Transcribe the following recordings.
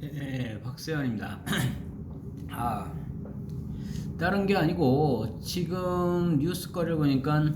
네, 박세현입니다. 아, 다른 게 아니고 지금 뉴스거리를 보니까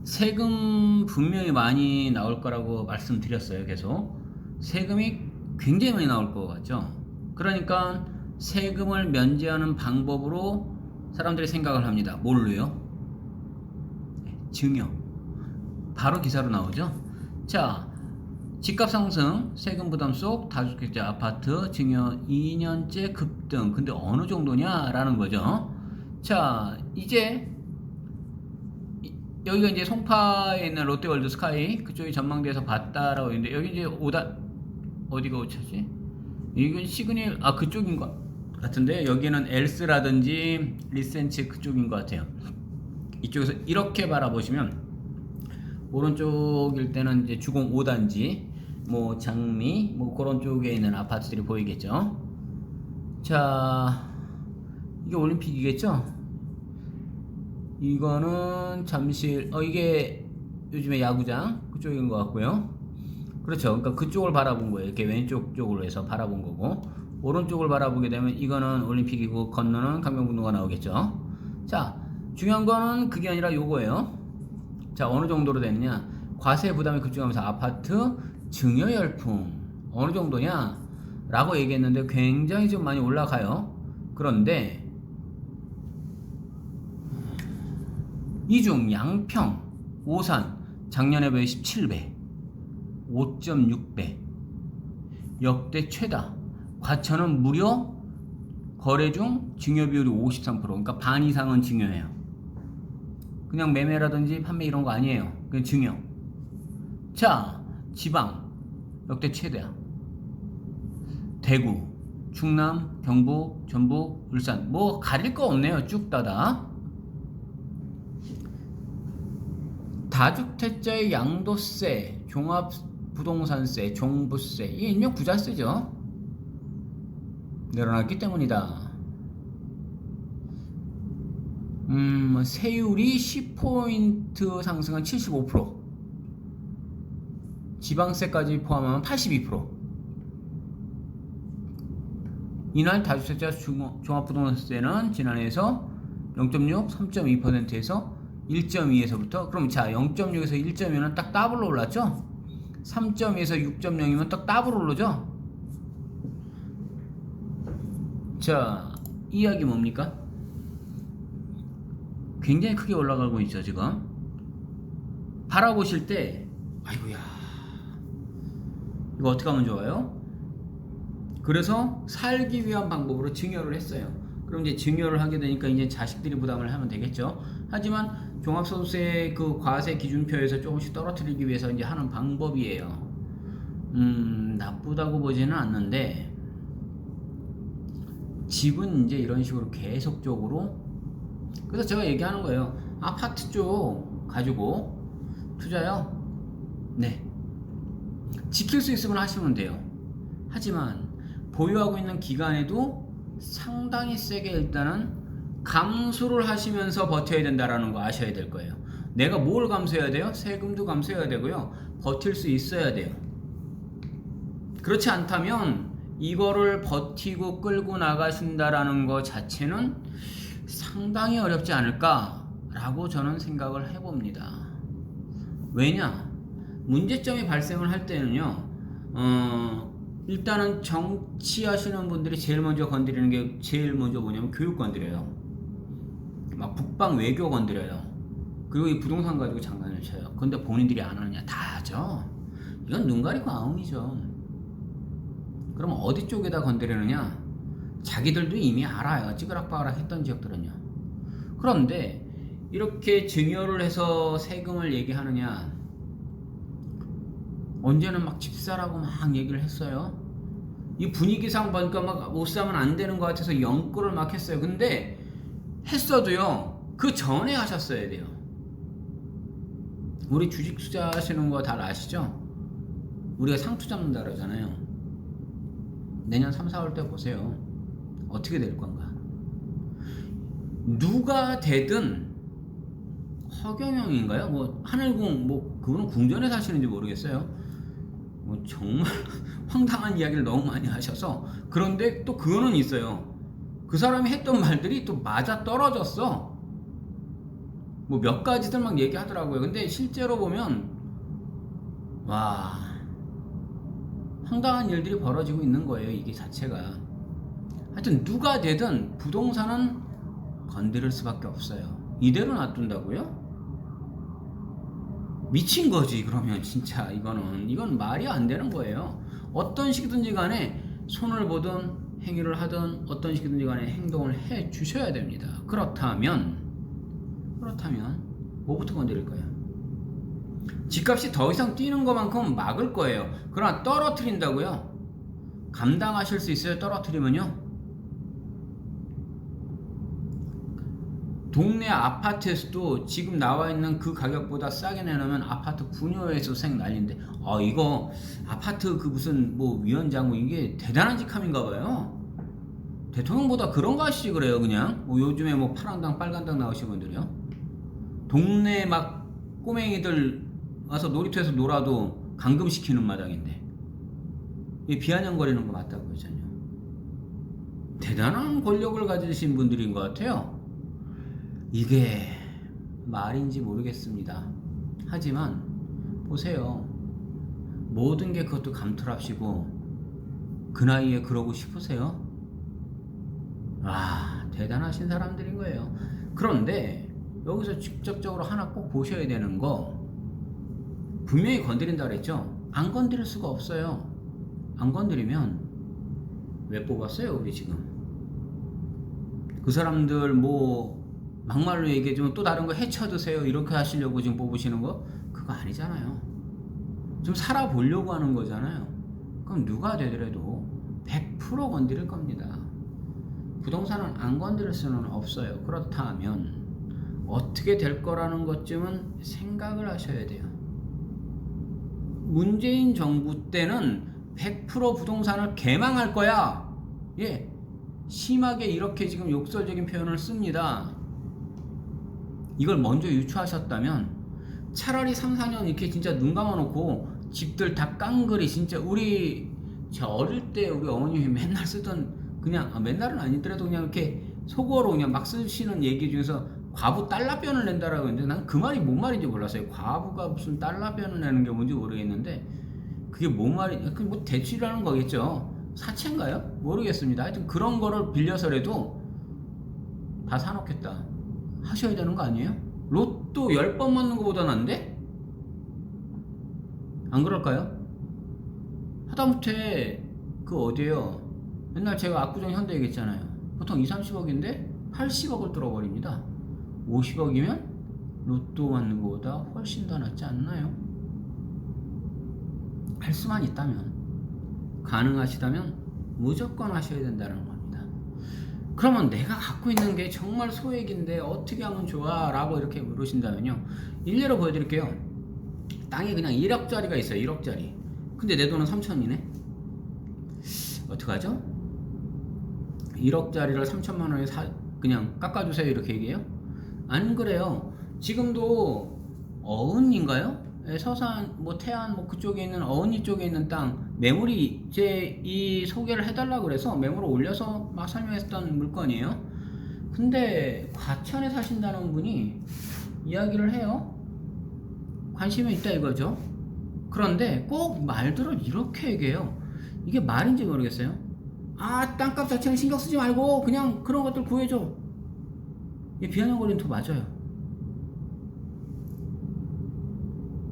세금 분명히 많이 나올 거라고 말씀드렸어요. 계속 세금이 굉장히 많이 나올 것 같죠. 그러니까 세금을 면제하는 방법으로 사람들이 생각을 합니다. 뭘로요? 증여. 바로 기사로 나오죠. 자, 집값 상승, 세금 부담 속 다주택자 아파트 증여 2년째 급등. 근데 어느 정도냐라는 거죠. 자, 이제 여기가 이제 송파에 있는 롯데월드 스카이 그쪽이 전망대에서 봤다라고 했는데 여기 이제 어디가 오차지? 이건 시그널 그쪽인 것 같은데 여기는 엘스라든지 리센츠 그쪽인 것 같아요. 이쪽에서 이렇게 바라보시면 오른쪽일 때는 이제 주공 5단지, 뭐 장미, 뭐 그런 쪽에 있는 아파트들이 보이겠죠. 자, 이게 올림픽이겠죠. 이거는 잠실, 이게 요즘에 야구장 그쪽인 것 같고요. 그렇죠. 그러니까 그쪽을 바라본 거예요. 이렇게 왼쪽 쪽으로 해서 바라본 거고, 오른쪽을 바라보게 되면 이거는 올림픽이고 건너는 강명북로가 나오겠죠. 자, 중요한 거는 그게 아니라 요거예요. 자, 어느 정도로 됐냐? 과세 부담이 급증하면서 아파트 증여 열풍 어느 정도냐? 라고 얘기했는데 굉장히 좀 많이 올라가요. 그런데 이중 양평, 오산 작년에 비해 17배, 5.6배, 역대 최다. 과천은 무려 거래 중 증여 비율이 53%, 그러니까 반 이상은 증여해요. 그냥 매매라든지 판매 이런 거 아니에요. 그냥 증여. 자, 지방 역대 최대야. 대구, 충남, 경북, 전북, 울산 뭐 가릴 거 없네요. 쭉 따다. 다주택자의 양도세, 종합부동산세, 종부세, 이게 일명 부자세죠. 늘어났기 때문이다. 세율이 10포인트 상승한 75%, 지방세까지 포함하면 82%. 이날 다주택자 종합부동산세는 지난해에서 0.6, 3.2%에서 1.2에서부터, 그럼 자, 0.6에서 1.2는 딱 더블로 올랐죠? 3.2에서 6.0이면 딱 더블로 오르죠? 자, 이 이야기 뭡니까? 굉장히 크게 올라가고 있죠, 지금. 바라보실 때, 아이고야, 이거 어떻게 하면 좋아요? 그래서 살기 위한 방법으로 증여를 했어요. 그럼 이제 증여를 하게 되니까 이제 자식들이 부담을 하면 되겠죠. 하지만 종합소득세 그 과세 기준표에서 조금씩 떨어뜨리기 위해서 이제 하는 방법이에요. 나쁘다고 보지는 않는데, 집은 이제 이런 식으로 계속적으로, 그래서 제가 얘기하는 거예요. 아파트 쪽 가지고 투자요. 네. 지킬 수 있으면 하시면 돼요. 하지만 보유하고 있는 기간에도 상당히 세게 일단은 감수를 하시면서 버텨야 된다라는 거 아셔야 될 거예요. 내가 뭘 감수해야 돼요? 세금도 감수해야 되고요. 버틸 수 있어야 돼요. 그렇지 않다면 이거를 버티고 끌고 나가신다라는 거 자체는 상당히 어렵지 않을까라고 저는 생각을 해봅니다. 왜냐? 문제점이 발생을 할 때는요, 일단은 정치하시는 분들이 제일 먼저 건드리는 게 제일 먼저 뭐냐면 교육 건드려요. 막 북방 외교 건드려요. 그리고 이 부동산 가지고 장난을 쳐요. 근데 본인들이 안 하느냐? 다 하죠. 이건 눈 가리고 아웅이죠. 그럼 어디 쪽에다 건드리느냐? 자기들도 이미 알아요. 찌그락빠그락 했던 지역들은요. 그런데 이렇게 증여를 해서 세금을 얘기하느냐? 언제는 막 집사라고 막 얘기를 했어요. 이 분위기상 보니까 막 못 사면 안 되는 것 같아서 연끌을 막 했어요. 근데 했어도요, 그 전에 하셨어야 돼요. 우리 주식 투자하시는 거 다 아시죠? 우리가 상투 잡는다 그러잖아요. 내년 3, 4월 때 보세요. 어떻게 될 건가? 누가 되든, 허경영인가요? 뭐 하늘궁, 뭐 그분은 궁전에 사시는지 모르겠어요. 뭐 정말 황당한 이야기를 너무 많이 하셔서. 그런데 또 그거는 있어요. 그 사람이 했던 말들이 또 맞아 떨어졌어. 뭐 몇 가지들 막 얘기하더라고요. 근데 실제로 보면 와, 황당한 일들이 벌어지고 있는 거예요. 이게 자체가. 하여튼 누가 되든 부동산은 건드릴 수밖에 없어요. 이대로 놔둔다고요? 미친 거지. 그러면 진짜 이건 말이 안 되는 거예요. 어떤 식이든지 간에 손을 보든 행위를 하든 어떤 식이든지 간에 행동을 해 주셔야 됩니다. 그렇다면 뭐부터 건드릴 거예요? 집값이 더 이상 뛰는 것만큼 막을 거예요. 그러나 떨어뜨린다고요? 감당하실 수 있어요? 떨어뜨리면요? 동네 아파트에서도 지금 나와 있는 그 가격보다 싸게 내놓으면 아파트 분여해서 생 난리인데, 이거 아파트 그 무슨 뭐 위원장 뭐 이게 대단한 직함인가 봐요. 대통령보다 그런 거 하시지 그래요. 그냥 뭐 요즘에 뭐 파란당 빨간당 나오신 분들이요. 동네 막 꼬맹이들 와서 놀이터에서 놀아도 감금시키는 마당인데 이 비아냥거리는 거 맞다고요. 전혀. 대단한 권력을 가지신 분들인 것 같아요. 이게 말인지 모르겠습니다. 하지만 보세요. 모든 게 그것도 감투랍시고 그 나이에 그러고 싶으세요? 대단하신 사람들인 거예요. 그런데 여기서 직접적으로 하나 꼭 보셔야 되는 거, 분명히 건드린다 그랬죠? 안 건드릴 수가 없어요. 안 건드리면 왜 뽑았어요 우리 지금? 그 사람들 뭐 막말로 얘기해주면 또 다른 거 해쳐드세요 이렇게 하시려고 지금 뽑으시는 거? 그거 아니잖아요. 좀 살아보려고 하는 거잖아요. 그럼 누가 되더라도 100% 건드릴 겁니다. 부동산은 안 건드릴 수는 없어요. 그렇다면 어떻게 될 거라는 것쯤은 생각을 하셔야 돼요. 문재인 정부 때는 100% 부동산을 개망할 거야. 예, 심하게 이렇게 지금 욕설적인 표현을 씁니다. 이걸 먼저 유추하셨다면 차라리 3, 4년 이렇게 진짜 눈 감아놓고 집들 다 깡그리, 진짜 저 어릴 때 우리 어머님이 맨날 쓰던, 그냥 맨날은 아니더라도 그냥 이렇게 속어로 그냥 막 쓰시는 얘기 중에서 과부 딸라변을 낸다라고 했는데 난 그 말이 뭔 말인지 몰랐어요. 과부가 무슨 딸라변을 내는 게 뭔지 모르겠는데 그게 뭔 말이, 뭐 대출이라는 거겠죠. 사채인가요? 모르겠습니다. 하여튼 그런 거를 빌려서라도 다 사놓겠다 하셔야 되는 거 아니에요? 로또 10번 맞는 것보다 난데? 안 그럴까요? 하다못해 그 어디에요? 맨날 제가 압구정 현대 얘기했잖아요. 보통 2, 30억인데 80억을 뚫어버립니다. 50억이면 로또 맞는 것보다 훨씬 더 낫지 않나요? 할 수만 있다면, 가능하시다면 무조건 하셔야 된다는 겁니다. 그러면 내가 갖고 있는 게 정말 소액인데 어떻게 하면 좋아? 라고 이렇게 물으신다면요, 일례로 보여드릴게요. 땅이 그냥 1억짜리가 있어요. 1억짜리. 근데 내 돈은 3천이네. 어떡하죠? 1억짜리를 3천만 원에 그냥 깎아주세요 이렇게 얘기해요? 안 그래요. 지금도 어은인가요? 서산, 뭐 태안, 뭐 그쪽에 있는 어은이 쪽에 있는 땅 매물이 제 이 소개를 해달라고 그래서 매물을 올려서 막 설명했던 물건이에요. 근데 과천에 사신다는 분이 이야기를 해요. 관심이 있다 이거죠. 그런데 꼭 말들을 이렇게 얘기해요. 이게 말인지 모르겠어요. 땅값 자체는 신경 쓰지 말고 그냥 그런 것들 구해줘. 이게 비아냥거리는 더 맞아요.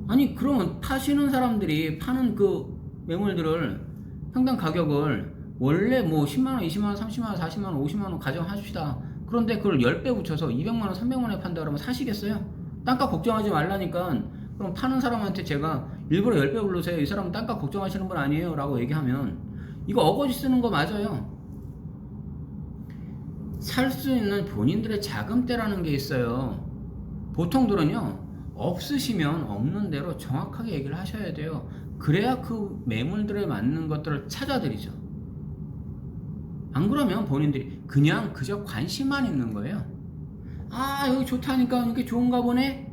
아니 그러면 파시는 사람들이 파는 그 매물들을 평당 가격을 원래 뭐 10만원, 20만원, 30만원, 40만원, 50만원 가정하십시다. 그런데 그걸 10배 붙여서 200만원, 300만원에 판다 그러면 사시겠어요? 땅값 걱정하지 말라니까. 그럼 파는 사람한테 제가 일부러 10배 부르세요. 이 사람은 땅값 걱정하시는 분 아니에요 라고 얘기하면 이거 어거지 쓰는 거 맞아요. 살 수 있는 본인들의 자금대라는 게 있어요. 보통들은요, 없으시면 없는 대로 정확하게 얘기를 하셔야 돼요. 그래야 그 매물들에 맞는 것들을 찾아드리죠. 안 그러면 본인들이 그냥 그저 관심만 있는 거예요. 여기 좋다니까 이게 좋은가 보네.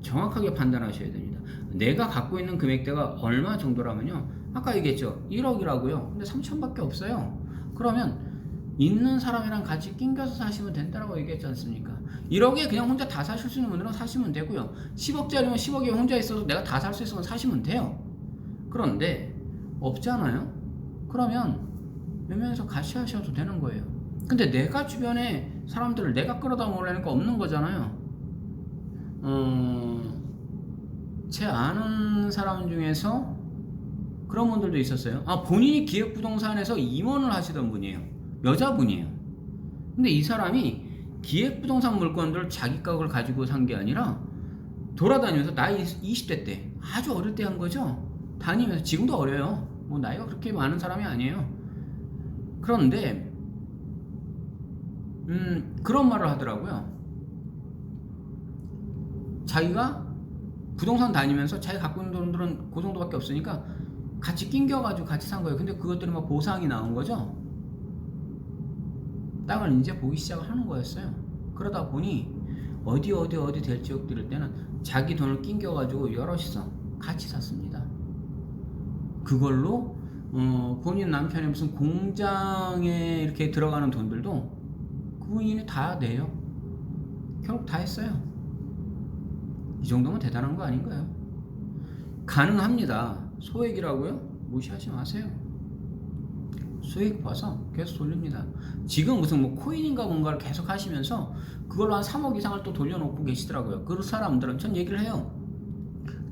정확하게 판단하셔야 됩니다. 내가 갖고 있는 금액대가 얼마 정도라면요, 아까 얘기했죠, 1억이라고요. 근데 3천밖에 없어요. 그러면 있는 사람이랑 같이 낑겨서 사시면 된다고 얘기했지 않습니까? 1억에 그냥 혼자 다 사실 수 있는 분들은 사시면 되고요. 10억짜리면 10억에 혼자 있어서 내가 다 살 수 있으면 사시면 돼요. 그런데 없잖아요. 그러면 몇 명이서 같이 하셔도 되는 거예요. 근데 내가 주변에 사람들을 내가 끌어다 모으려니까 없는 거잖아요. 제 아는 사람 중에서 그런 분들도 있었어요. 본인이 기획부동산에서 임원을 하시던 분이에요. 여자분이에요. 근데 이 사람이 기획부동산 물건들을 자기 값을 가지고 산 게 아니라 돌아다니면서 나이 20대 때, 아주 어릴 때 한 거죠. 다니면서, 지금도 어려요. 뭐 나이가 그렇게 많은 사람이 아니에요. 그런데 그런 말을 하더라고요. 자기가 부동산 다니면서 자기 갖고 있는 돈들은 그 정도밖에 없으니까 같이 낑겨가지고 같이 산 거예요. 근데 그것들이 막 보상이 나온 거죠. 땅을 이제 보기 시작을 하는 거였어요. 그러다 보니 어디 될 지역 들을 때는 자기 돈을 낑겨가지고 여럿이서 같이 샀습니다. 그걸로 본인 남편의 무슨 공장에 이렇게 들어가는 돈들도 그분이 다 내요. 결국 다 했어요. 이 정도면 대단한 거 아닌가요? 가능합니다. 소액이라고요? 무시하지 마세요. 수익 봐서 계속 돌립니다. 지금 무슨 뭐 코인인가 뭔가를 계속 하시면서 그걸로 한 3억 이상을 또 돌려놓고 계시더라고요. 그 사람들은 전 얘기를 해요.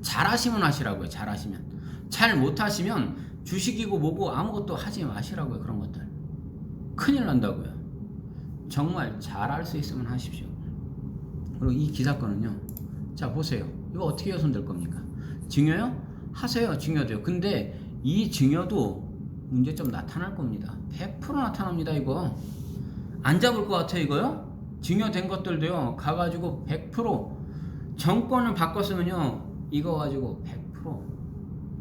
잘하시면 하시라고요. 잘하시면. 잘 못하시면 주식이고 뭐고 아무것도 하지 마시라고요. 그런 것들 큰일 난다고요. 정말 잘할 수 있으면 하십시오. 그리고 이 기사건은요, 자 보세요. 이거 어떻게 훼손될 겁니까? 증여요? 하세요. 증여도요. 근데 이 증여도 문제점 나타날 겁니다. 100% 나타납니다. 이거 안 잡을 것 같아요. 이거요? 증여된 것들도요, 가가지고 100% 정권을 바꿨으면요, 이거 가지고 100%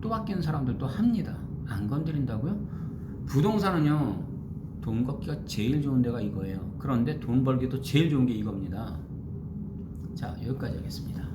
또 바뀌는 사람들도 합니다. 안 건드린다고요? 부동산은요, 돈 걷기가 제일 좋은 데가 이거예요. 그런데 돈 벌기도 제일 좋은 게 이겁니다. 자, 여기까지 하겠습니다.